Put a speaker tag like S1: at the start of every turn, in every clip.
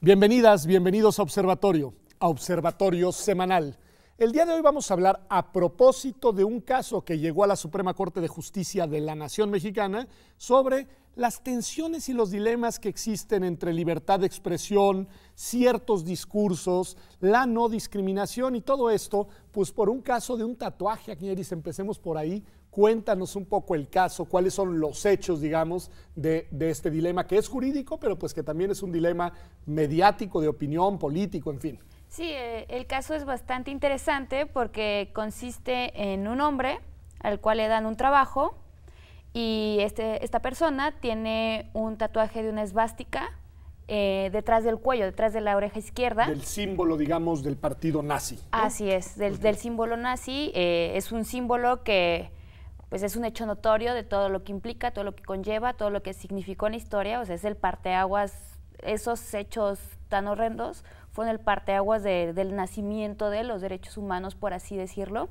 S1: Bienvenidas, bienvenidos a Observatorio Semanal. El día de hoy vamos a hablar a propósito de un caso que llegó a la Suprema Corte de Justicia de la Nación Mexicana sobre las tensiones y los dilemas que existen entre libertad de expresión, ciertos discursos, la no discriminación y todo esto, pues por un caso de un tatuaje. Agneris, empecemos por ahí. Cuéntanos un poco el caso, cuáles son los hechos, digamos, de este dilema que es jurídico, pero pues que también es un dilema mediático, de opinión, político, en fin.
S2: Sí, el caso es bastante interesante porque consiste en un hombre al cual le dan un trabajo y esta persona tiene un tatuaje de una esvástica detrás del cuello, detrás de la oreja izquierda.
S1: Del símbolo, digamos, del partido nazi, ¿no?
S2: Así es, del símbolo nazi. Es un símbolo que pues es un hecho notorio de todo lo que implica, todo lo que conlleva, todo lo que significó en la historia. O sea, es el parteaguas, esos hechos tan horrendos fueron el parteaguas del nacimiento de los derechos humanos, por así decirlo.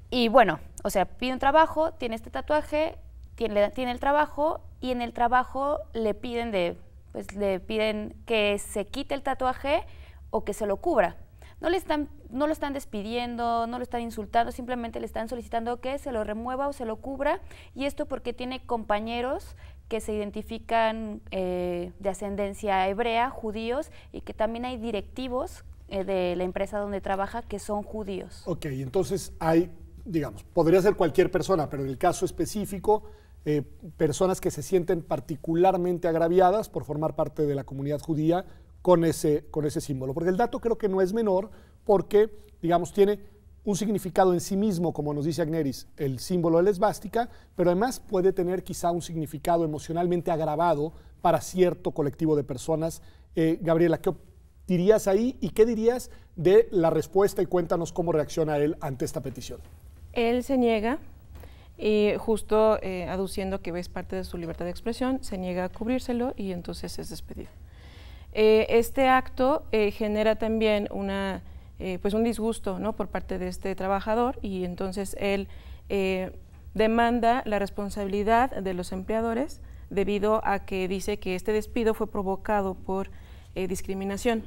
S2: Y bueno, o sea, pide un trabajo, tiene este tatuaje, tiene el trabajo, y en el trabajo le piden que se quite el tatuaje o que se lo cubra. No lo están despidiendo, no lo están insultando, simplemente le están solicitando que se lo remueva o se lo cubra, y esto porque tiene compañeros que se identifican de ascendencia hebrea, judíos, y que también hay directivos de la empresa donde trabaja que son judíos.
S1: Ok, entonces hay, digamos, podría ser cualquier persona, pero en el caso específico, personas que se sienten particularmente agraviadas por formar parte de la comunidad judía con ese símbolo. Porque el dato creo que no es menor porque, digamos, tiene un significado en sí mismo, como nos dice Agneris, el símbolo de la esvástica, pero además puede tener quizá un significado emocionalmente agravado para cierto colectivo de personas. Gabriela, ¿qué dirías ahí y qué dirías de la respuesta? Y cuéntanos cómo reacciona él ante esta petición.
S3: Él se niega, y justo aduciendo que es parte de su libertad de expresión, se niega a cubrírselo y entonces es despedido. Este acto genera también pues un disgusto, ¿no?, por parte de este trabajador, y entonces él demanda la responsabilidad de los empleadores debido a que dice que este despido fue provocado por discriminación.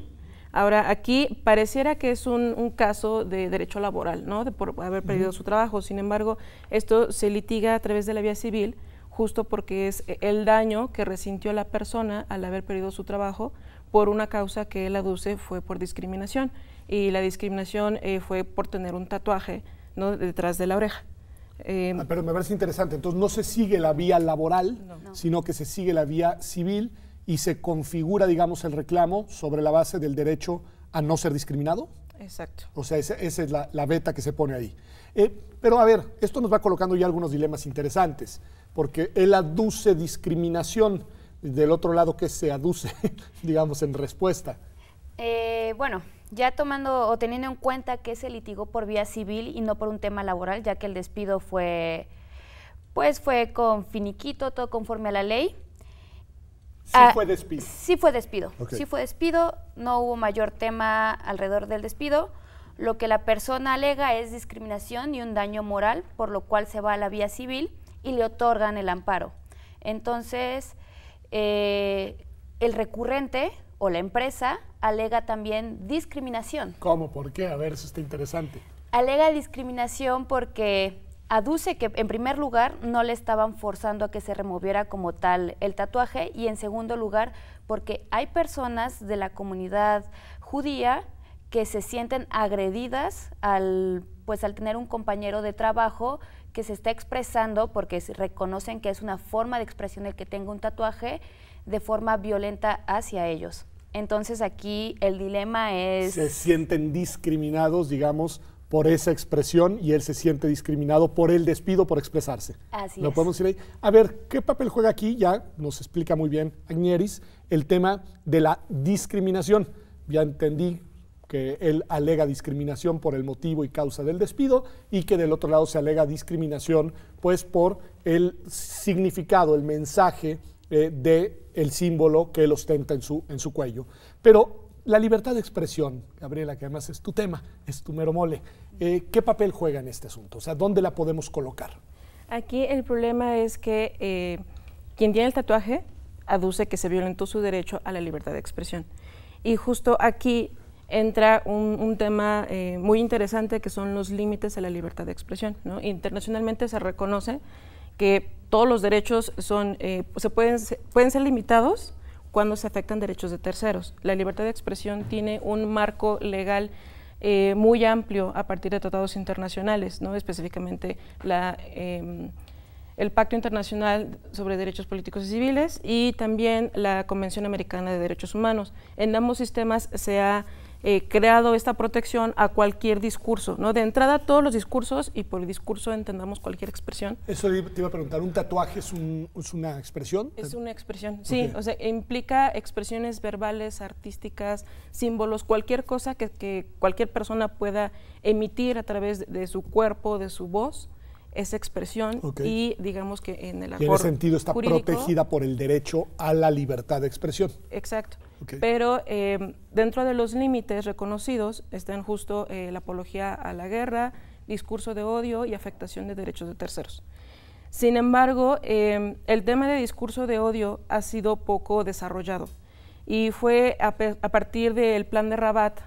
S3: Ahora, aquí pareciera que es un caso de derecho laboral, ¿no?, por haber perdido su trabajo. Sin embargo, esto se litiga a través de la vía civil, justo porque es el daño que resintió la persona al haber perdido su trabajo por una causa que él aduce fue por discriminación, y la discriminación fue por tener un tatuaje, ¿no?, detrás de la oreja.
S1: Pero me parece interesante, entonces no se sigue la vía laboral, sino que se sigue la vía civil y se configura, digamos, el reclamo sobre la base del derecho a no ser discriminado.
S3: Exacto.
S1: O sea, esa es la veta que se pone ahí. Pero a ver, esto nos va colocando ya algunos dilemas interesantes, porque él aduce discriminación. Del otro lado, ¿qué se aduce, digamos, en respuesta?
S2: Bueno, ya tomando o teniendo en cuenta que se litigó por vía civil y no por un tema laboral, ya que el despido fue con finiquito, todo conforme a la ley.
S1: Sí fue despido.
S2: Sí fue despido,
S1: okay.
S2: Sí fue despido, no hubo mayor tema alrededor del despido. Lo que la persona alega es discriminación y un daño moral, por lo cual se va a la vía civil y le otorgan el amparo. Entonces, el recurrente o la empresa alega también discriminación.
S1: ¿Cómo? ¿Por qué? A ver, eso está interesante.
S2: Alega discriminación porque aduce que, en primer lugar, no le estaban forzando a que se removiera como tal el tatuaje, y en segundo lugar, porque hay personas de la comunidad judía que se sienten agredidas al tener un compañero de trabajo que se está expresando, porque reconocen que es una forma de expresión el que tenga un tatuaje, de forma violenta hacia ellos. Entonces aquí el dilema es...
S1: Se sienten discriminados, digamos, por esa expresión, y él se siente discriminado por el despido por expresarse.
S2: Así
S1: ¿Lo
S2: es.
S1: podemos decir ahí? A ver, ¿qué papel juega aquí? Ya nos explica muy bien Agneris el tema de la discriminación. Ya entendí que él alega discriminación por el motivo y causa del despido, y que del otro lado se alega discriminación pues por el significado, el mensaje del símbolo que él ostenta en su cuello. Pero la libertad de expresión, Gabriela, que además es tu tema, es tu mero mole, ¿qué papel juega en este asunto? O sea, ¿dónde la podemos colocar?
S3: Aquí el problema es que quien tiene el tatuaje aduce que se violentó su derecho a la libertad de expresión. Y justo aquí entra un tema muy interesante, que son los límites a la libertad de expresión, ¿no? Internacionalmente se reconoce que todos los derechos pueden ser limitados cuando se afectan derechos de terceros. La libertad de expresión tiene un marco legal muy amplio a partir de tratados internacionales, ¿no? Específicamente el Pacto Internacional sobre Derechos Políticos y Civiles y también la Convención Americana de Derechos Humanos. En ambos sistemas se ha creado esta protección a cualquier discurso, ¿no? De entrada, todos los discursos, y por el discurso entendamos cualquier expresión.
S1: Eso te iba a preguntar, ¿un tatuaje es una expresión?
S3: Es una expresión, sí, o sea, implica expresiones verbales, artísticas, símbolos, cualquier cosa que cualquier persona pueda emitir a través de su cuerpo, de su voz, esa expresión, y digamos que en el acorde
S1: jurídico. En ese sentido está
S3: jurídico,
S1: protegida por el derecho a la libertad de expresión.
S3: Exacto. Pero dentro de los límites reconocidos están justo la apología a la guerra, discurso de odio y afectación de derechos de terceros. Sin embargo, el tema de discurso de odio ha sido poco desarrollado y fue a partir del Plan de Rabat,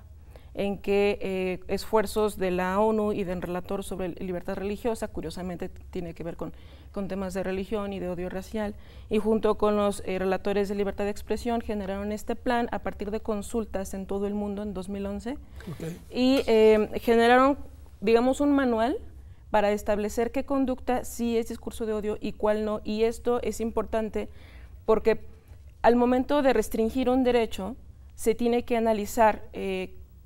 S3: en que esfuerzos de la ONU y del relator sobre libertad religiosa, curiosamente tiene que ver con temas de religión y de odio racial, y junto con los relatores de libertad de expresión generaron este plan a partir de consultas en todo el mundo en 2011, y generaron, digamos, un manual para establecer qué conducta sí es discurso de odio y cuál no, y esto es importante porque al momento de restringir un derecho se tiene que analizar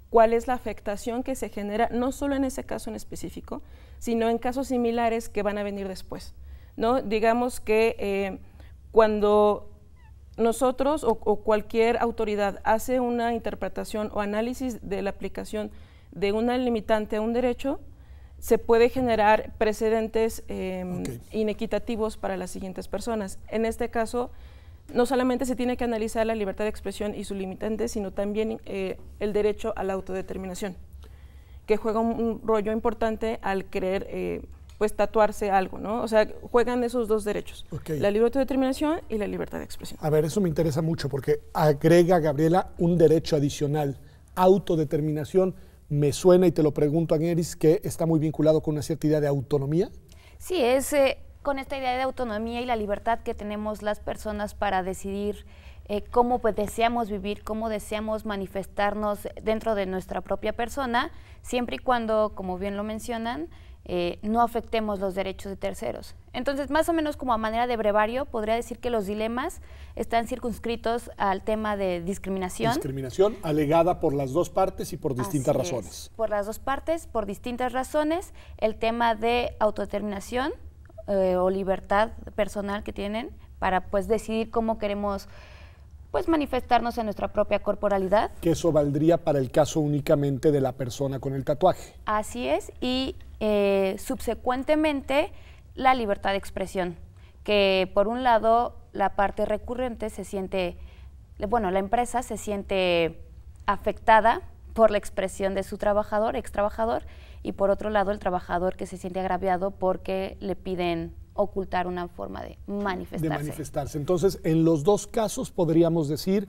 S3: cuál es la afectación que se genera, no solo en ese caso en específico, sino en casos similares que van a venir después, ¿no? Digamos que cuando nosotros o cualquier autoridad hace una interpretación o análisis de la aplicación de una limitante a un derecho, se puede generar precedentes inequitativos para las siguientes personas. En este caso, no solamente se tiene que analizar la libertad de expresión y su limitante, sino también el derecho a la autodeterminación, que juega un rollo importante al querer pues tatuarse algo, ¿no? O sea, juegan esos dos derechos, la libertad de determinación y la libertad de expresión.
S1: A ver, eso me interesa mucho porque agrega, Gabriela, un derecho adicional, autodeterminación. Me suena, y te lo pregunto, Agnès, que está muy vinculado con una cierta idea de autonomía.
S2: Sí, es con esta idea de autonomía y la libertad que tenemos las personas para decidir cómo deseamos vivir, cómo deseamos manifestarnos dentro de nuestra propia persona, siempre y cuando, como bien lo mencionan, no afectemos los derechos de terceros. Entonces, más o menos como a manera de brevario, podría decir que los dilemas están circunscritos al tema de discriminación.
S1: Discriminación alegada por las dos partes y por distintas razones.
S2: Por las dos partes, por distintas razones. El tema de autodeterminación o libertad personal que tienen para pues decidir cómo queremos pues manifestarnos en nuestra propia corporalidad.
S1: Que eso valdría para el caso únicamente de la persona con el tatuaje.
S2: Así es, y subsecuentemente la libertad de expresión, que por un lado la parte recurrente se siente, bueno, la empresa se siente afectada por la expresión de su trabajador, extrabajador, y por otro lado el trabajador que se siente agraviado porque le piden ocultar una forma de manifestarse.
S1: Entonces, en los dos casos podríamos decir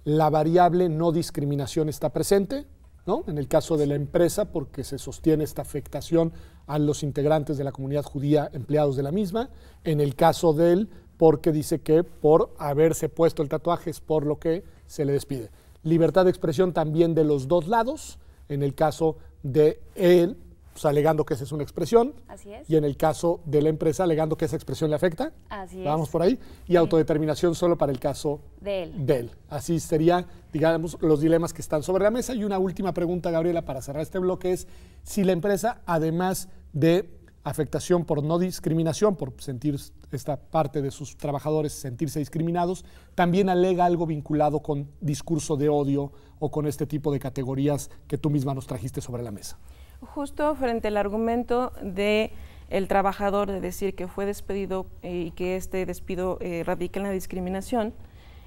S1: la variable no discriminación está presente, ¿no? En el caso de la empresa, porque se sostiene esta afectación a los integrantes de la comunidad judía, empleados de la misma. En el caso de él, porque dice que por haberse puesto el tatuaje es por lo que se le despide. Libertad de expresión también de los dos lados, en el caso de él, pues alegando que esa es una expresión.
S2: Así es.
S1: Y en el caso de la empresa, alegando que esa expresión le afecta.
S2: Así es.
S1: Vamos por ahí. Y autodeterminación solo para el caso
S2: de él.
S1: De él. Así sería, digamos, los dilemas que están sobre la mesa. Y una última pregunta, Gabriela, para cerrar este bloque es si la empresa, además de afectación por no discriminación, por sentir esta parte de sus trabajadores sentirse discriminados, también alega algo vinculado con discurso de odio o con este tipo de categorías que tú misma nos trajiste sobre la mesa.
S3: Justo frente al argumento de el trabajador de decir que fue despedido y que este despido radica en la discriminación,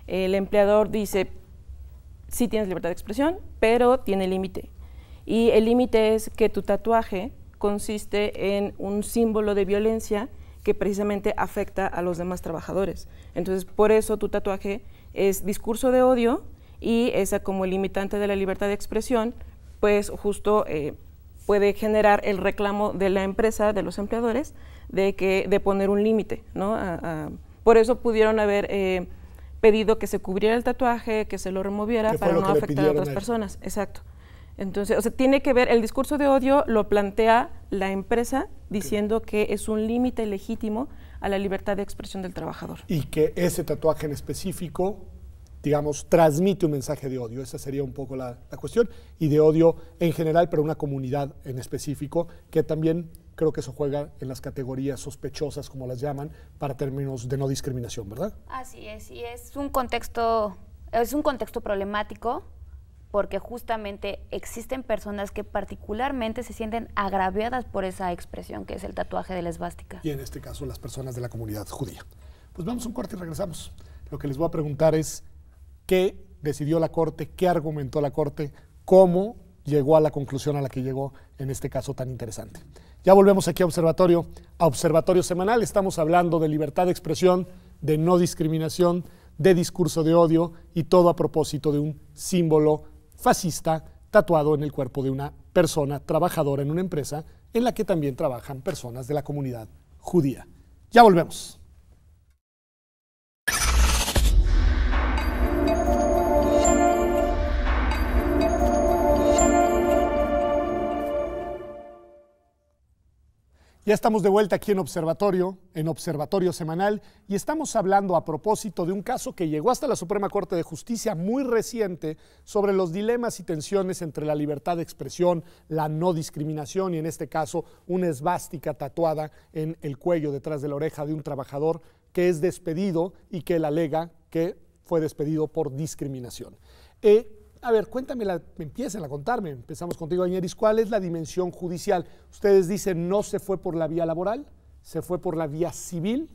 S3: el empleador dice, sí tienes libertad de expresión, pero tiene límite. Y el límite es que tu tatuaje consiste en un símbolo de violencia que precisamente afecta a los demás trabajadores. Entonces, por eso tu tatuaje es discurso de odio y esa como limitante de la libertad de expresión, pues justo puede generar el reclamo de la empresa, de los empleadores, de poner un límite, ¿no? Por eso pudieron haber pedido que se cubriera el tatuaje, que se lo removiera para no afectar a otras personas. Exacto. Entonces, o sea, tiene que ver, el discurso de odio lo plantea la empresa diciendo que es un límite legítimo a la libertad de expresión del trabajador.
S1: Y que ese tatuaje en específico, digamos, transmite un mensaje de odio. Esa sería un poco la cuestión. Y de odio en general, pero una comunidad en específico, que también creo que eso juega en las categorías sospechosas, como las llaman, para términos de no discriminación, ¿verdad?
S2: Así es, y es un contexto problemático, porque justamente existen personas que particularmente se sienten agraviadas por esa expresión que es el tatuaje de la esvástica.
S1: Y en este caso las personas de la comunidad judía. Pues vamos a un corte y regresamos. Lo que les voy a preguntar es qué decidió la Corte, qué argumentó la Corte, cómo llegó a la conclusión a la que llegó en este caso tan interesante. Ya volvemos aquí a Observatorio Semanal. Estamos hablando de libertad de expresión, de no discriminación, de discurso de odio y todo a propósito de un símbolo fascista tatuado en el cuerpo de una persona trabajadora en una empresa en la que también trabajan personas de la comunidad judía. Ya volvemos. Ya estamos de vuelta aquí en Observatorio Semanal, y estamos hablando a propósito de un caso que llegó hasta la Suprema Corte de Justicia muy reciente sobre los dilemas y tensiones entre la libertad de expresión, la no discriminación y en este caso una esvástica tatuada en el cuello detrás de la oreja de un trabajador que es despedido y que él alega que fue despedido por discriminación. A ver, empiecen a contarme. Empezamos contigo, Añeris. ¿Cuál es la dimensión judicial? Ustedes dicen no se fue por la vía laboral, se fue por la vía civil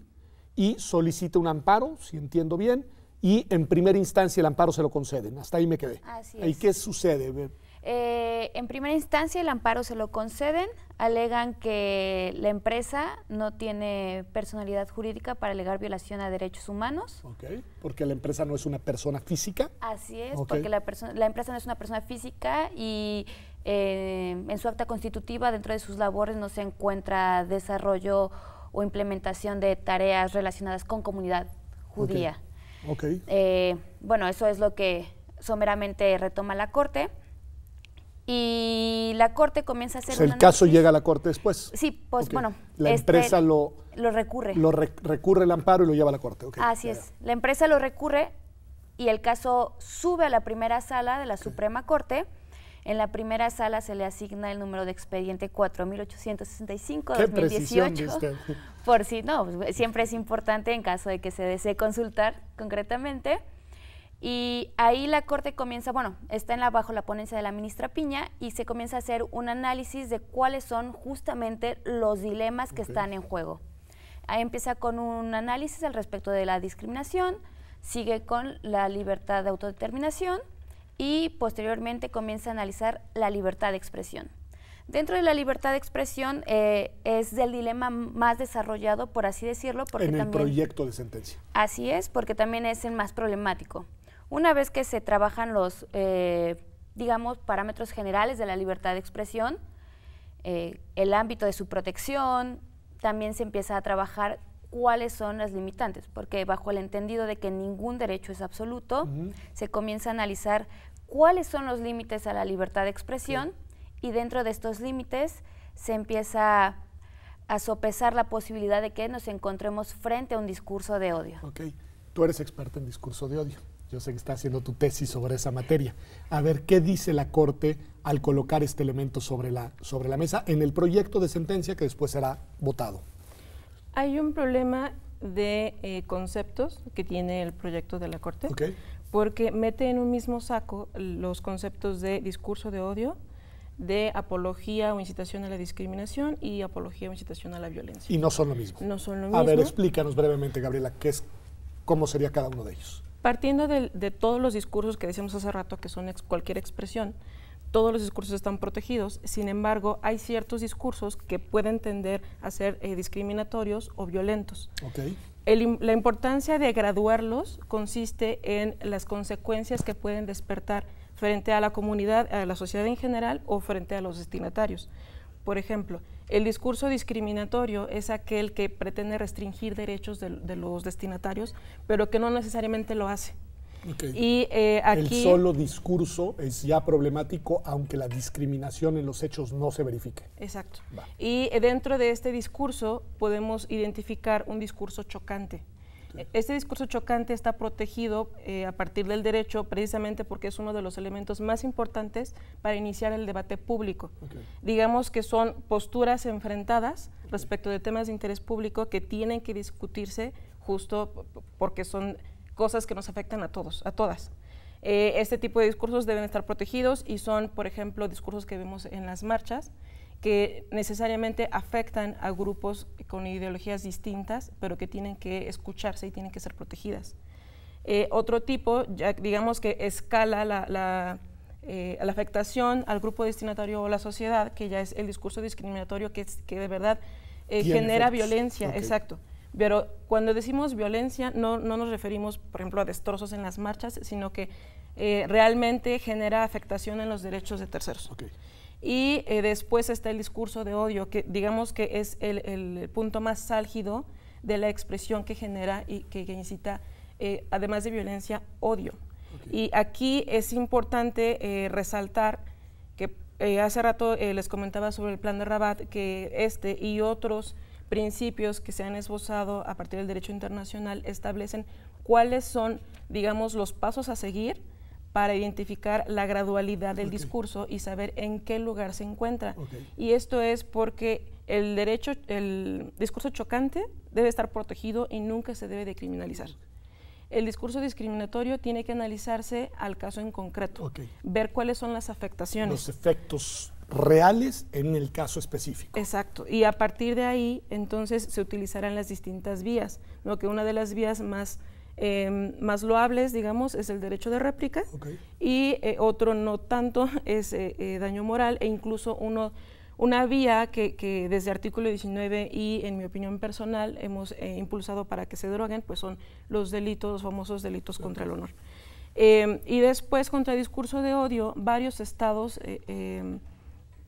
S1: y solicita un amparo, si entiendo bien, y en primera instancia el amparo se lo conceden. Hasta ahí me quedé.
S2: Así es.
S1: ¿Y qué sucede?
S2: En primera instancia el amparo se lo conceden, alegan que la empresa no tiene personalidad jurídica para alegar violación a derechos humanos.
S1: Ok, porque la empresa no es una persona física.
S2: Así es,
S1: okay.
S2: Porque la empresa no es una persona física y en su acta constitutiva, dentro de sus labores, no se encuentra desarrollo o implementación de tareas relacionadas con comunidad judía.
S1: Okay.
S2: Bueno, eso es lo que someramente retoma la Corte. Y la Corte comienza a hacer
S1: el caso llega a la Corte después.
S2: Sí, pues bueno.
S1: La empresa lo
S2: recurre.
S1: Recurre el amparo y lo lleva a la Corte. Okay.
S2: Así es. La empresa lo recurre y el caso sube a la primera sala de la Suprema Corte. En la primera sala se le asigna el número de expediente 4865-2018. Por si no, pues, siempre es importante en caso de que se desee consultar concretamente. Y ahí la Corte comienza, está bajo la ponencia de la ministra Piña y se comienza a hacer un análisis de cuáles son justamente los dilemas que están en juego. Ahí empieza con un análisis al respecto de la discriminación, sigue con la libertad de autodeterminación y posteriormente comienza a analizar la libertad de expresión. Dentro de la libertad de expresión es del dilema más desarrollado, por así decirlo. Porque
S1: en el proyecto de sentencia.
S2: Así es, porque también es el más problemático. Una vez que se trabajan los, parámetros generales de la libertad de expresión, el ámbito de su protección, también se empieza a trabajar cuáles son las limitantes, porque bajo el entendido de que ningún derecho es absoluto, se comienza a analizar cuáles son los límites a la libertad de expresión y dentro de estos límites se empieza a sopesar la posibilidad de que nos encontremos frente a un discurso de odio.
S1: Ok, tú eres experta en discurso de odio. Yo sé que estás haciendo tu tesis sobre esa materia. A ver, ¿qué dice la Corte al colocar este elemento sobre la mesa en el proyecto de sentencia que después será votado?
S3: Hay un problema de conceptos que tiene el proyecto de la Corte, porque mete en un mismo saco los conceptos de discurso de odio, de apología o incitación a la discriminación y apología o incitación a la violencia.
S1: Y no son lo mismo.
S3: No son lo mismo.
S1: A ver, explícanos brevemente, Gabriela, cómo sería cada uno de ellos.
S3: Partiendo de todos los discursos que decíamos hace rato, que son cualquier expresión, todos los discursos están protegidos, sin embargo, hay ciertos discursos que pueden tender a ser discriminatorios o violentos.
S1: Okay.
S3: La importancia de graduarlos consiste en las consecuencias que pueden despertar frente a la comunidad, a la sociedad en general o frente a los destinatarios. Por ejemplo, el discurso discriminatorio es aquel que pretende restringir derechos de los destinatarios, pero que no necesariamente lo hace.
S1: Okay.
S3: Y aquí,
S1: el solo discurso es ya problemático, aunque la discriminación en los hechos no se verifique.
S3: Exacto.
S1: Va.
S3: Y dentro de este discurso podemos identificar un discurso chocante. Okay. Este discurso chocante está protegido a partir del derecho, precisamente porque es uno de los elementos más importantes para iniciar el debate público. Okay. Digamos que son posturas enfrentadas respecto de temas de interés público que tienen que discutirse justo porque son cosas que nos afectan a todos, a todas. Este tipo de discursos deben estar protegidos y son, por ejemplo, discursos que vemos en las marchas que necesariamente afectan a grupos con ideologías distintas, pero que tienen que escucharse y tienen que ser protegidas. Otro tipo, ya digamos que escala la afectación al grupo destinatario o la sociedad, que ya es el discurso discriminatorio que de verdad genera violencia. Okay. Exacto. Pero cuando decimos violencia no nos referimos, por ejemplo, a destrozos en las marchas, sino que realmente genera afectación en los derechos de terceros. Okay. Y después está el discurso de odio, que digamos que es el punto más álgido de la expresión que genera y que incita, además de violencia, odio. Okay. Y aquí es importante resaltar que hace rato les comentaba sobre el plan de Rabat, que este y otros principios que se han esbozado a partir del derecho internacional establecen cuáles son, digamos, los pasos a seguir para identificar la gradualidad del discurso y saber en qué lugar se encuentra. Y esto es porque el discurso chocante debe estar protegido y nunca se debe de criminalizar. El discurso discriminatorio tiene que analizarse al caso en concreto, ver cuáles son las afectaciones. Los
S1: efectos reales en el caso específico.
S3: Exacto, y a partir de ahí entonces se utilizarán las distintas vías, ¿no? Que una de las vías más loables, digamos, es el derecho de réplica, y otro no tanto es daño moral, e incluso una vía que desde artículo 19 y en mi opinión personal hemos impulsado para que se deroguen, pues son los delitos, los famosos delitos contra el honor. Y después, contra el discurso de odio, varios estados,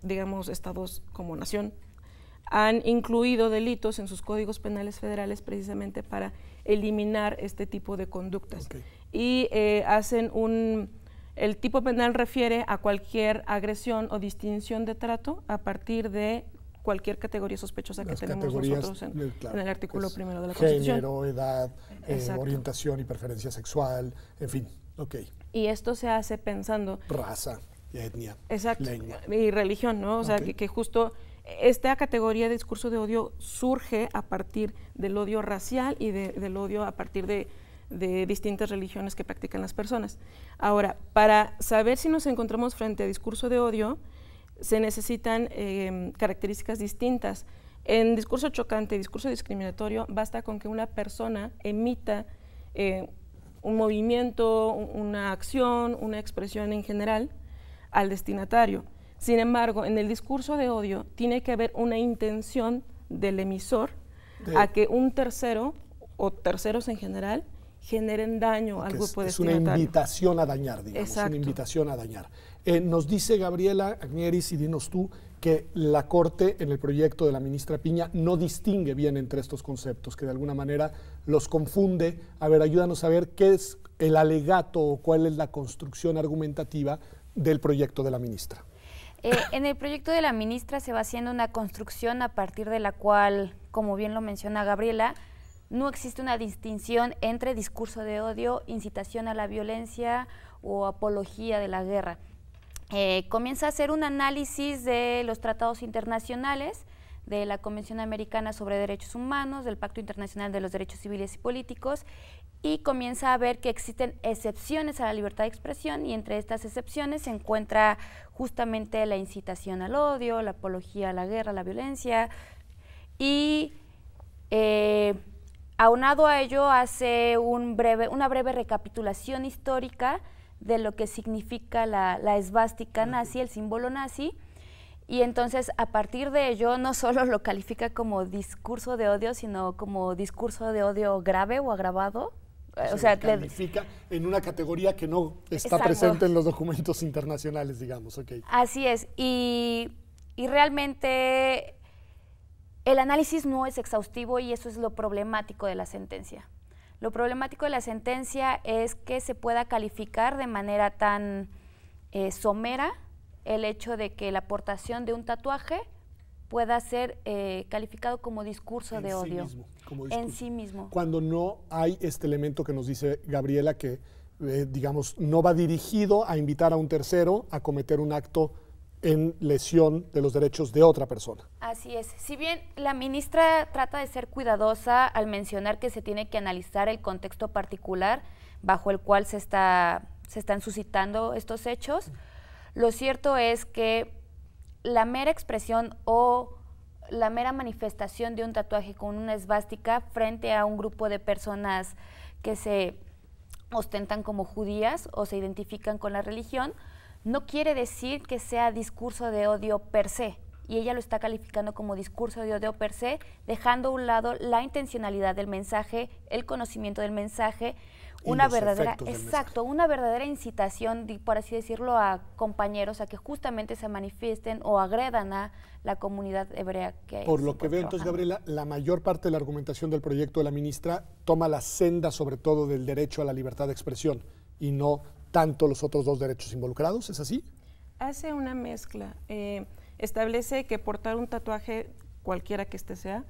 S3: digamos, estados como nación, han incluido delitos en sus códigos penales federales precisamente para eliminar este tipo de conductas. Y hacen el tipo penal refiere a cualquier agresión o distinción de trato a partir de cualquier categoría sospechosa que tenemos nosotros en el artículo primero de la Constitución.
S1: Género, edad, orientación y preferencia sexual, en fin.
S3: Y esto se hace pensando...
S1: Raza, etnia, lengua.
S3: Y religión, ¿no? O sea, que justo esta categoría de discurso de odio surge a partir del odio racial y del odio a partir de distintas religiones que practican las personas. Ahora, para saber si nos encontramos frente a discurso de odio, se necesitan características distintas. En discurso chocante, discurso discriminatorio, basta con que una persona emita un movimiento, una acción, una expresión en general al destinatario. Sin embargo, en el discurso de odio tiene que haber una intención del emisor a que un tercero o terceros en general generen daño al grupo destinatario.
S1: Es una invitación a dañar, digamos.
S3: Exacto.
S1: Una invitación a dañar. Nos dice Gabriela Agnieris, y dinos tú, que la Corte en el proyecto de la ministra Piña no distingue bien entre estos conceptos, que de alguna manera los confunde. A ver, ayúdanos a ver qué es el alegato o cuál es la construcción argumentativa del proyecto de la ministra.
S2: En el proyecto de la ministra se va haciendo una construcción a partir de la cual, como bien lo menciona Gabriela, no existe una distinción entre discurso de odio, incitación a la violencia o apología de la guerra. Comienza a hacer un análisis de los tratados internacionales, de la Convención Americana sobre Derechos Humanos, del Pacto Internacional de los Derechos Civiles y Políticos, y comienza a ver que existen excepciones a la libertad de expresión, y entre estas excepciones se encuentra justamente la incitación al odio, la apología a la guerra, la violencia, y aunado a ello hace una breve recapitulación histórica de lo que significa la esvástica nazi, el símbolo nazi, y entonces a partir de ello no solo lo califica como discurso de odio, sino como discurso de odio grave o agravado.
S1: O sea, califica en una categoría que no está presente en los documentos internacionales, digamos. Okay.
S2: Así es, y realmente el análisis no es exhaustivo y eso es lo problemático de la sentencia. Lo problemático de la sentencia es que se pueda calificar de manera tan somera el hecho de que la aportación de un tatuaje pueda ser calificado como discurso de odio. En sí mismo.
S1: Cuando no hay este elemento que nos dice Gabriela que, digamos, no va dirigido a invitar a un tercero a cometer un acto en lesión de los derechos de otra persona. Así
S2: es. Si bien la ministra trata de ser cuidadosa al mencionar que se tiene que analizar el contexto particular bajo el cual se están suscitando estos hechos, lo cierto es que la mera expresión o la mera manifestación de un tatuaje con una esvástica frente a un grupo de personas que se ostentan como judías o se identifican con la religión, no quiere decir que sea discurso de odio per se, y ella lo está calificando como discurso de odio per se, dejando a un lado la intencionalidad del mensaje, el conocimiento del mensaje, una verdadera incitación, por así decirlo, a compañeros a que justamente se manifiesten o agredan a la comunidad hebrea que
S1: por lo que veo entonces, Gabriela, la mayor parte de la argumentación del proyecto de la ministra toma la senda sobre todo del derecho a la libertad de expresión y no tanto los otros dos derechos involucrados, ¿es así?
S3: Hace una mezcla, establece que portar un tatuaje, cualquiera que este sea,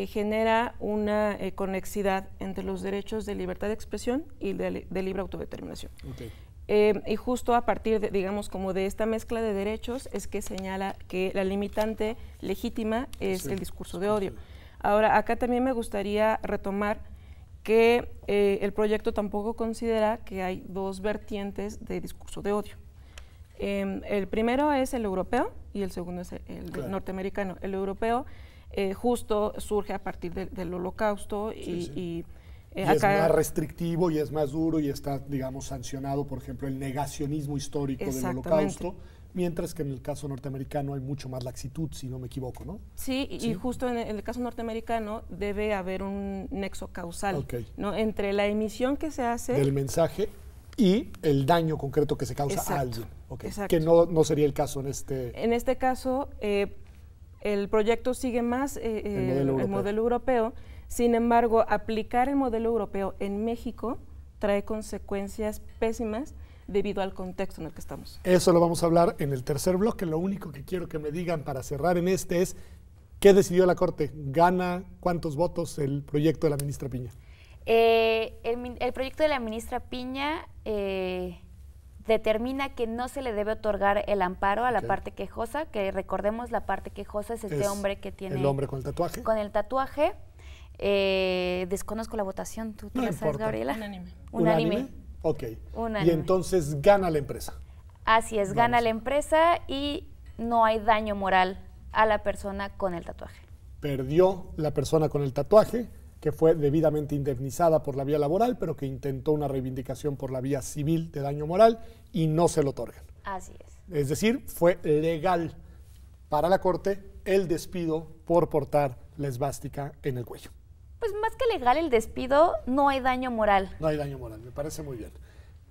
S3: genera una conexidad entre los derechos de libertad de expresión y de libre autodeterminación. Okay. Y justo a partir de, digamos, como de esta mezcla de derechos es que señala que la limitante legítima es el discurso de odio. Ahora, acá también me gustaría retomar que el proyecto tampoco considera que hay dos vertientes de discurso de odio. El primero es el europeo y el segundo es el norteamericano. El europeo justo surge a partir del Holocausto y
S1: acá es más restrictivo y es más duro y está, digamos, sancionado, por ejemplo, el negacionismo histórico del Holocausto, mientras que en el caso norteamericano hay mucho más laxitud, si no me equivoco, ¿no?
S3: Sí, y justo en el caso norteamericano debe haber un nexo causal, ¿no? Entre la emisión que se hace
S1: del mensaje y el daño concreto que se causa a alguien, que no sería el caso en este...
S3: En este caso, el proyecto sigue más el modelo europeo. Sin embargo, aplicar el modelo europeo en México trae consecuencias pésimas debido al contexto en el que estamos.
S1: Eso lo vamos a hablar en el tercer bloque. Lo único que quiero que me digan para cerrar en este es ¿qué decidió la Corte? ¿Gana cuántos votos el proyecto de la ministra Piña?
S2: El proyecto de la ministra Piña determina que no se le debe otorgar el amparo a la parte quejosa, que recordemos la parte quejosa es este hombre que tiene...
S1: El hombre con el tatuaje.
S2: Con el tatuaje. Desconozco la votación, ¿tú la sabes, Gabriela?
S3: Unánime.
S1: Ok. Unánime. Y entonces gana la empresa.
S2: Así es, gana la empresa y no hay daño moral a la persona con el tatuaje.
S1: Perdió la persona con el tatuaje, que fue debidamente indemnizada por la vía laboral, pero que intentó una reivindicación por la vía civil de daño moral y no se lo otorgan.
S2: Así es.
S1: Es decir, fue legal para la Corte el despido por portar la esvástica en el cuello.
S2: Pues más que legal el despido, no hay daño moral.
S1: No hay daño moral, me parece muy bien.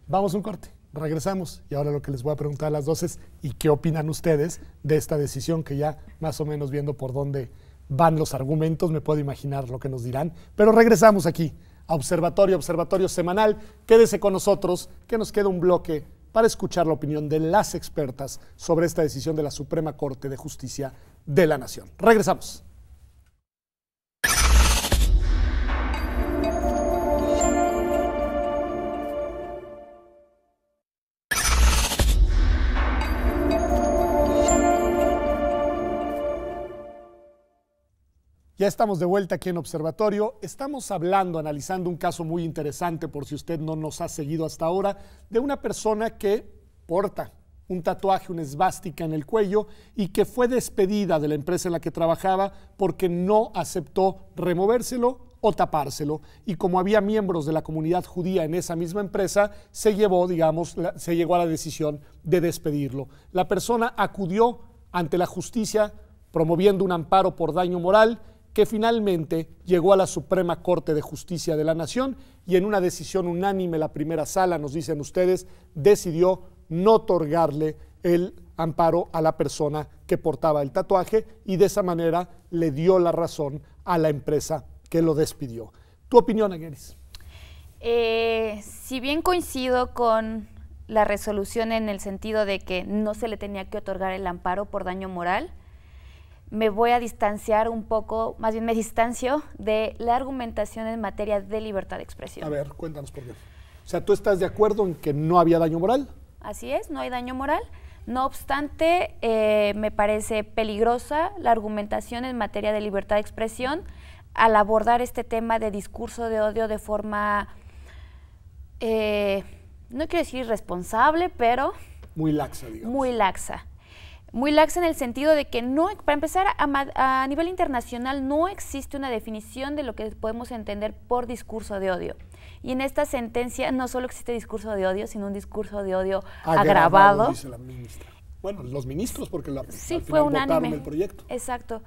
S1: Vamos a un corte, regresamos y ahora lo que les voy a preguntar a las dos es ¿y qué opinan ustedes de esta decisión que ya más o menos viendo por dónde van los argumentos, me puedo imaginar lo que nos dirán, pero regresamos aquí a Observatorio Semanal. Quédese con nosotros, que nos queda un bloque para escuchar la opinión de las expertas sobre esta decisión de la Suprema Corte de Justicia de la Nación. Regresamos. Ya estamos de vuelta aquí en Observatorio. Estamos analizando un caso muy interesante, por si usted no nos ha seguido hasta ahora, de una persona que porta un tatuaje, una esvástica en el cuello y que fue despedida de la empresa en la que trabajaba porque no aceptó removérselo o tapárselo. Y como había miembros de la comunidad judía en esa misma empresa, se llegó a la decisión de despedirlo. La persona acudió ante la justicia promoviendo un amparo por daño moral que finalmente llegó a la Suprema Corte de Justicia de la Nación y en una decisión unánime la primera sala, nos dicen ustedes, decidió no otorgarle el amparo a la persona que portaba el tatuaje y de esa manera le dio la razón a la empresa que lo despidió. ¿Tu opinión, Añeris?
S2: Si bien coincido con la resolución en el sentido de que no se le tenía que otorgar el amparo por daño moral, me voy a distanciar un poco, más bien me distancio de la argumentación en materia de libertad de expresión.
S1: A ver, cuéntanos por qué. O sea, ¿tú estás de acuerdo en que no había daño moral?
S2: Así es, no hay daño moral. No obstante, me parece peligrosa la argumentación en materia de libertad de expresión al abordar este tema de discurso de odio de forma, no quiero decir irresponsable, pero...
S1: Muy laxa, digamos.
S2: Muy laxa. Muy laxa en el sentido de que no, para empezar, a nivel internacional no existe una definición de lo que podemos entender por discurso de odio. Y en esta sentencia no solo existe discurso de odio, sino un discurso de odio agravado.
S1: Dice la ministra. Bueno, los ministros, porque
S2: sí,
S1: al
S2: fue
S1: final votaron
S2: unánime
S1: el proyecto.
S2: Exacto.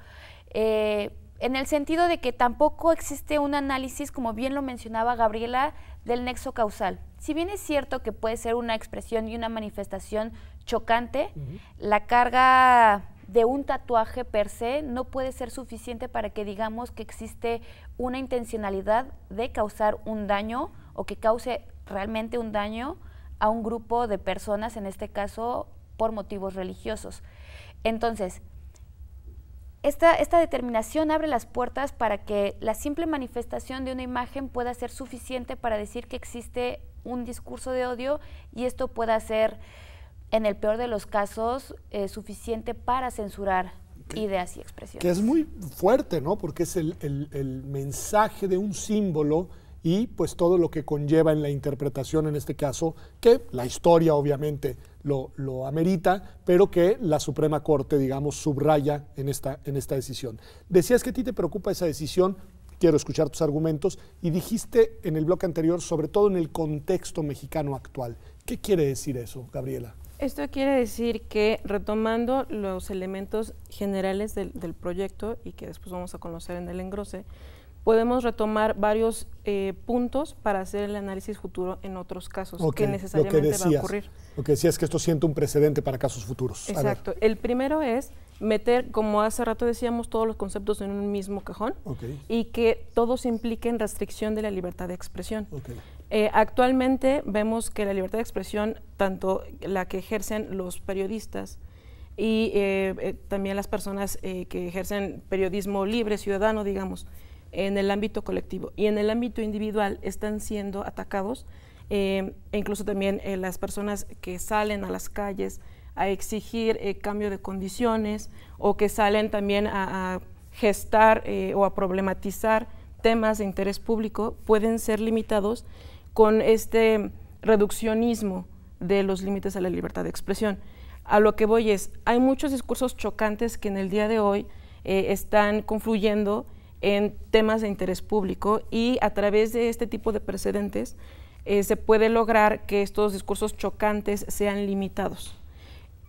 S2: En el sentido de que tampoco existe un análisis, como bien lo mencionaba Gabriela, del nexo causal. Si bien es cierto que puede ser una expresión y una manifestación chocante, la carga de un tatuaje per se no puede ser suficiente para que digamos que existe una intencionalidad de causar un daño o que cause realmente un daño a un grupo de personas, en este caso por motivos religiosos. Entonces, esta determinación abre las puertas para que la simple manifestación de una imagen pueda ser suficiente para decir que existe un discurso de odio y esto pueda ser, en el peor de los casos, suficiente para censurar ideas y expresiones.
S1: Que es muy fuerte, ¿no? Porque es el mensaje de un símbolo y pues todo lo que conlleva en la interpretación en este caso, que la historia obviamente lo amerita, pero que la Suprema Corte, digamos, subraya en esta decisión. Decías que a ti te preocupa esa decisión, quiero escuchar tus argumentos, y dijiste en el bloque anterior, sobre todo en el contexto mexicano actual. ¿Qué quiere decir eso, Gabriela?
S3: Esto quiere decir que, retomando los elementos generales del proyecto y que después vamos a conocer en el engrose, podemos retomar varios puntos para hacer el análisis futuro en otros casos que necesariamente va a ocurrir.
S1: Lo que decías es que esto siente un precedente para casos futuros.
S3: Exacto. El primero es meter, como hace rato decíamos, todos los conceptos en un mismo cajón y que todos impliquen restricción de la libertad de expresión. Actualmente vemos que la libertad de expresión, tanto la que ejercen los periodistas y también las personas que ejercen periodismo libre, ciudadano, digamos, en el ámbito colectivo y en el ámbito individual están siendo atacados, e incluso también las personas que salen a las calles a exigir cambio de condiciones o que salen también a gestar o a problematizar temas de interés público pueden ser limitados con este reduccionismo de los límites a la libertad de expresión. A lo que voy es, hay muchos discursos chocantes que en el día de hoy están confluyendo en temas de interés público y a través de este tipo de precedentes se puede lograr que estos discursos chocantes sean limitados.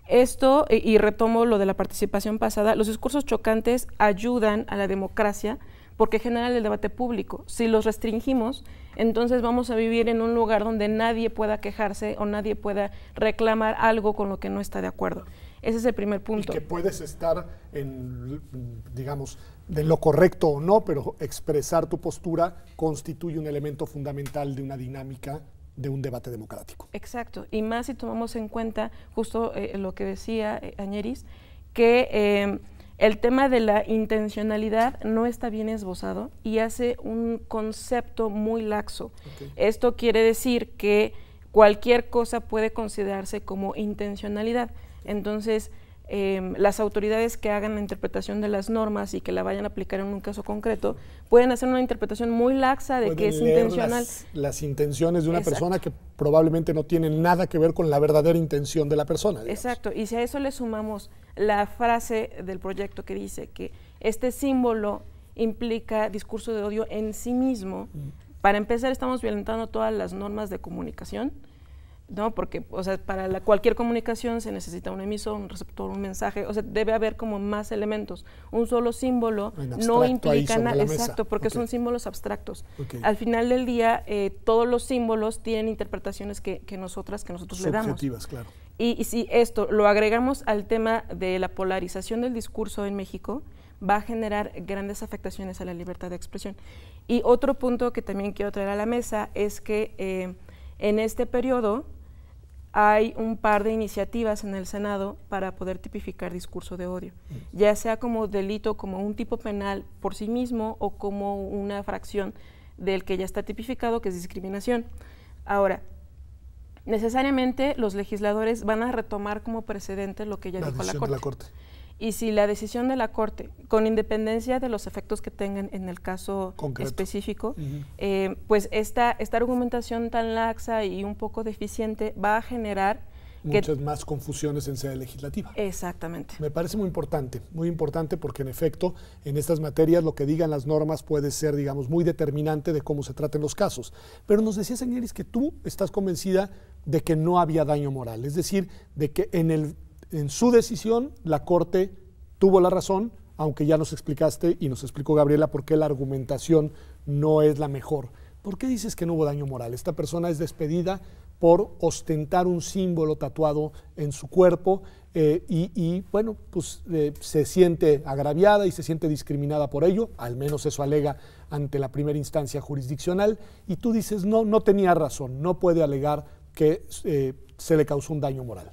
S3: Esto, y retomo lo de la participación pasada, los discursos chocantes ayudan a la democracia porque generan el debate público. Si los restringimos, entonces vamos a vivir en un lugar donde nadie pueda quejarse o nadie pueda reclamar algo con lo que no está de acuerdo. Ese es el primer punto.
S1: Y que puedes estar en, digamos, de lo correcto o no, pero expresar tu postura constituye un elemento fundamental de una dinámica de un debate democrático.
S3: Exacto, y más si tomamos en cuenta justo lo que decía Añeris, que el tema de la intencionalidad no está bien esbozado y hace un concepto muy laxo. Esto quiere decir que cualquier cosa puede considerarse como intencionalidad. Entonces, las autoridades que hagan la interpretación de las normas y que la vayan a aplicar en un caso concreto pueden hacer una interpretación muy laxa de que es intencional.
S1: Las intenciones de una persona que probablemente no tienen nada que ver con la verdadera intención de la persona. Digamos.
S3: Exacto, y si a eso le sumamos la frase del proyecto que dice que este símbolo implica discurso de odio en sí mismo. Para empezar, estamos violentando todas las normas de comunicación, ¿no? Porque, o sea, para cualquier comunicación se necesita un emisor, un receptor, un mensaje, o sea, debe haber como más elementos. Un solo símbolo no implica nada, exacto, porque son símbolos abstractos. Al final del día, todos los símbolos tienen interpretaciones que nosotros le damos.
S1: Subjetivas, claro.
S3: Y si esto lo agregamos al tema de la polarización del discurso en México, va a generar grandes afectaciones a la libertad de expresión. Y otro punto que también quiero traer a la mesa es que en este periodo hay un par de iniciativas en el Senado para poder tipificar discurso de odio, ya sea como delito, como un tipo penal por sí mismo o como una fracción del que ya está tipificado, que es discriminación. Ahora, necesariamente los legisladores van a retomar como precedente lo que ya dijo la Corte. Y si la decisión de la Corte, con independencia de los efectos que tengan en el caso concreto específico, pues esta argumentación tan laxa y un poco deficiente va a generar
S1: muchas más confusiones en sede legislativa.
S3: Exactamente.
S1: Me parece muy importante porque en efecto en estas materias lo que digan las normas puede ser, digamos, muy determinante de cómo se traten los casos. Pero nos decías, Agneris, que tú estás convencida de que no había daño moral, es decir, de que en su decisión la Corte tuvo la razón, aunque ya nos explicaste y nos explicó Gabriela por qué la argumentación no es la mejor. ¿Por qué dices que no hubo daño moral? Esta persona es despedida por ostentar un símbolo tatuado en su cuerpo y bueno, pues se siente agraviada y se siente discriminada por ello, al menos eso alega ante la primera instancia jurisdiccional, y tú dices no tenía razón, no puede alegar que se le causó un daño moral.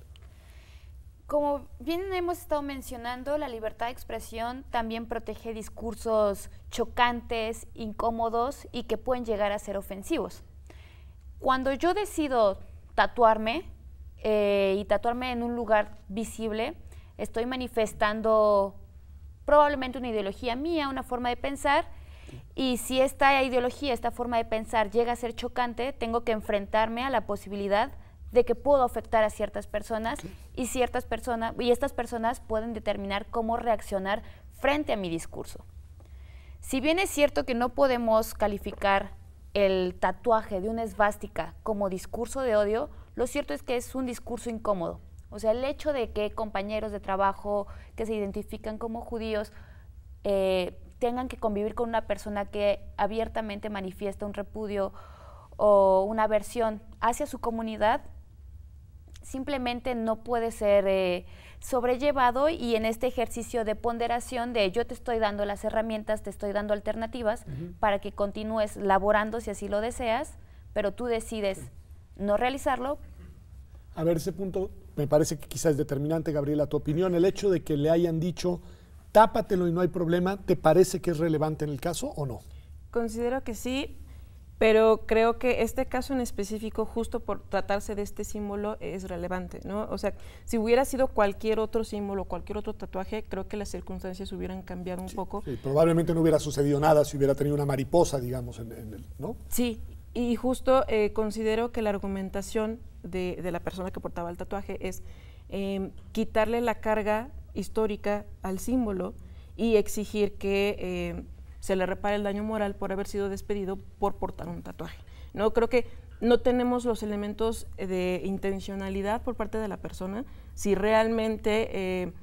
S2: Como bien hemos estado mencionando, la libertad de expresión también protege discursos chocantes, incómodos y que pueden llegar a ser ofensivos. Cuando yo decido tatuarme y tatuarme en un lugar visible, estoy manifestando probablemente una ideología mía, una forma de pensar, y si esta ideología, esta forma de pensar llega a ser chocante, tengo que enfrentarme a la posibilidad de que puedo afectar a ciertas personas y estas personas pueden determinar cómo reaccionar frente a mi discurso. Si bien es cierto que no podemos calificar el tatuaje de una esvástica como discurso de odio, lo cierto es que es un discurso incómodo. O sea, el hecho de que compañeros de trabajo que se identifican como judíos tengan que convivir con una persona que abiertamente manifiesta un repudio o una aversión hacia su comunidad, simplemente no puede ser sobrellevado, y en este ejercicio de ponderación de yo te estoy dando las herramientas, te estoy dando alternativas para que continúes laborando si así lo deseas, pero tú decides no realizarlo.
S1: A ver, ese punto me parece que quizás es determinante, Gabriela, tu opinión. El hecho de que le hayan dicho tápatelo y no hay problema, ¿te parece que es relevante en el caso o no?
S3: Considero que sí, pero creo que este caso en específico, justo por tratarse de este símbolo, es relevante, ¿no? O sea, si hubiera sido cualquier otro símbolo, cualquier otro tatuaje, creo que las circunstancias hubieran cambiado un poco.
S1: Sí, probablemente no hubiera sucedido nada si hubiera tenido una mariposa, digamos, ¿no?
S3: Sí, y justo considero que la argumentación de la persona que portaba el tatuaje es quitarle la carga histórica al símbolo y exigir que se le repare el daño moral por haber sido despedido por portar un tatuaje. No, creo que no tenemos los elementos de intencionalidad por parte de la persona, si realmente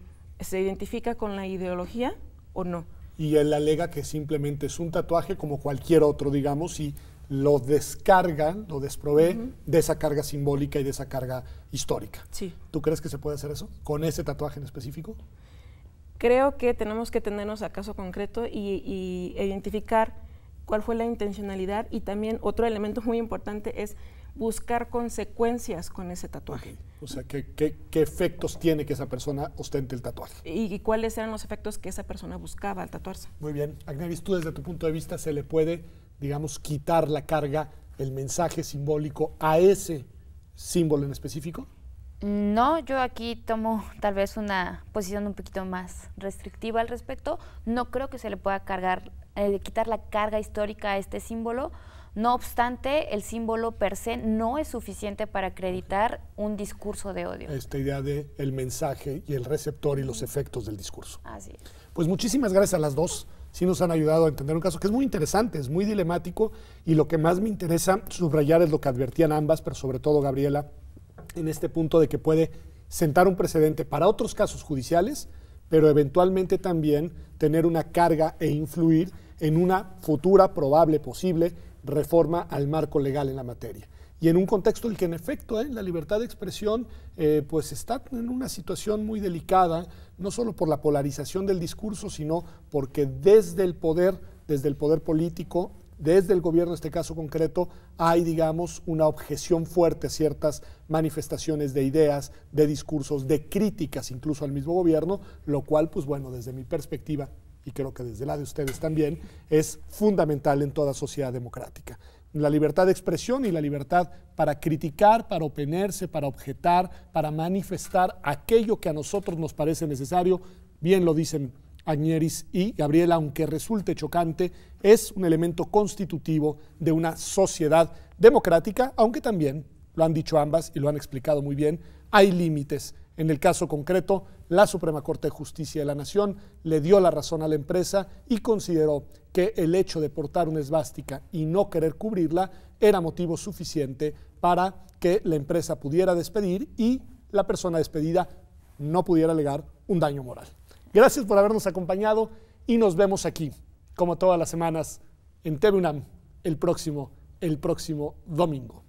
S3: se identifica con la ideología o no.
S1: Y él alega que simplemente es un tatuaje como cualquier otro, digamos, y lo descarga, lo desprovee de esa carga simbólica y de esa carga histórica.
S3: Sí.
S1: ¿Tú crees que se puede hacer eso con ese tatuaje en específico?
S3: Creo que tenemos que tenernos a caso concreto y identificar cuál fue la intencionalidad, y también otro elemento muy importante es buscar consecuencias con ese tatuaje.
S1: Okay. O sea, ¿qué efectos tiene que esa persona ostente el tatuaje?
S3: Y cuáles eran los efectos que esa persona buscaba al tatuarse.
S1: Muy bien. Agneris, tú desde tu punto de vista, ¿se le puede, digamos, quitar la carga, el mensaje simbólico a ese símbolo en específico?
S2: No, yo aquí tomo tal vez una posición un poquito más restrictiva al respecto. No creo que se le pueda quitar la carga histórica a este símbolo. No obstante, el símbolo per se no es suficiente para acreditar un discurso de odio.
S1: Esta idea de el mensaje y el receptor y los efectos del discurso.
S2: Así es.
S1: Pues muchísimas gracias a las dos. sí nos han ayudado a entender un caso que es muy interesante, es muy dilemático, y lo que más me interesa subrayar es lo que advertían ambas, pero sobre todo Gabriela, en este punto de que puede sentar un precedente para otros casos judiciales, pero eventualmente también tener una carga e influir en una futura, probable, posible reforma al marco legal en la materia. Y en un contexto en el que en efecto la libertad de expresión pues está en una situación muy delicada, no solo por la polarización del discurso, sino porque desde el poder político, desde el gobierno en este caso concreto, hay, digamos, una objeción fuerte a ciertas manifestaciones de ideas, de discursos, de críticas incluso al mismo gobierno, lo cual, pues bueno, desde mi perspectiva, y creo que desde la de ustedes también, es fundamental en toda sociedad democrática. La libertad de expresión y la libertad para criticar, para oponerse, para objetar, para manifestar aquello que a nosotros nos parece necesario, bien lo dicen Agneris y Gabriela, aunque resulte chocante, es un elemento constitutivo de una sociedad democrática, aunque también, lo han dicho ambas y lo han explicado muy bien, hay límites. En el caso concreto, la Suprema Corte de Justicia de la Nación le dio la razón a la empresa y consideró que el hecho de portar una esvástica y no querer cubrirla era motivo suficiente para que la empresa pudiera despedir y la persona despedida no pudiera alegar un daño moral. Gracias por habernos acompañado y nos vemos aquí, como todas las semanas, en TV UNAM el próximo domingo.